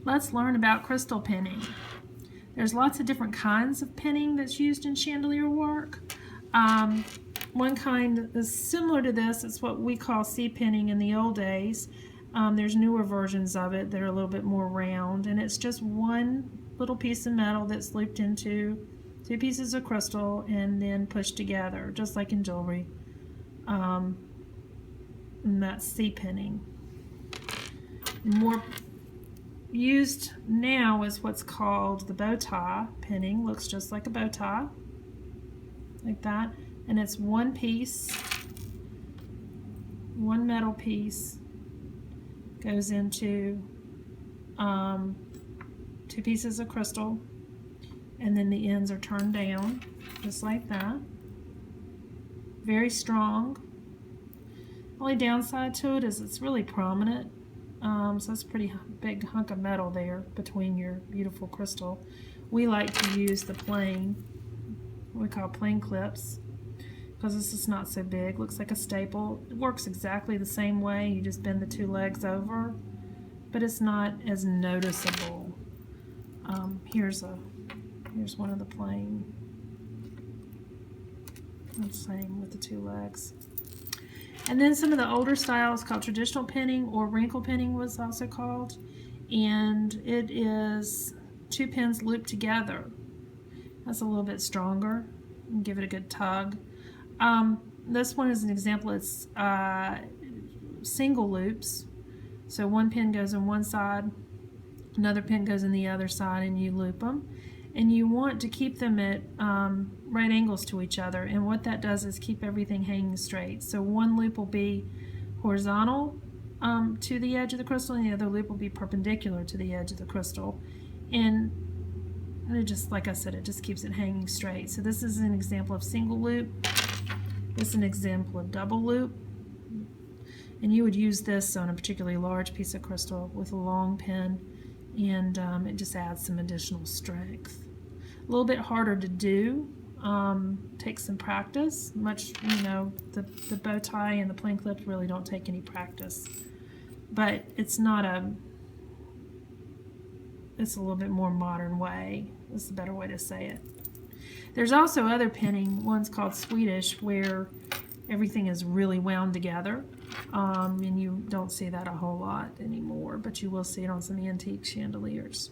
let's learn about crystal pinning. There's lots of different kinds of pinning that's used in chandelier work. One kind is similar to this. It's what we call C pinning in the old days. There's newer versions of it that are a little bit more round, and it's just one little piece of metal that's looped into two pieces of crystal and then pushed together, just like in jewelry. And that's C pinning. More used now is what's called the bow tie pinning. Looks just like a bow tie, like that, and it's one piece, one metal piece goes into two pieces of crystal, and then the ends are turned down just like that. Very strong. Only downside to it is it's really prominent. So it's a pretty big hunk of metal there between your beautiful crystal. We like to use the plain, what we call plain clips, because this is not so big. Looks like a staple. It works exactly the same way. You just bend the two legs over, but it's not as noticeable. Here's one of the plain. Same with the two legs. And then some of the older styles called traditional pinning, or wrinkle pinning was also called, and it is two pins looped together. That's a little bit stronger. And give it a good tug. This one is an example. It's single loops. So one pin goes on one side, another pin goes in the other side, and you loop them. And you want to keep them at right angles to each other, and what that does is keep everything hanging straight. So one loop will be horizontal to the edge of the crystal, and the other loop will be perpendicular to the edge of the crystal, and it just, like I said, it just keeps it hanging straight. So this is an example of single loop. This is an example of double loop, and you would use this on a particularly large piece of crystal with a long pin, and it just adds some additional strength. A little bit harder to do. Takes some practice. Much, the bow tie and the plain clip really don't take any practice. But it's not it's a little bit more modern way. That's the better way to say it. There's also other pinning. One's called Swedish, where everything is really wound together. And you don't see that a whole lot anymore, but you will see it on some antique chandeliers.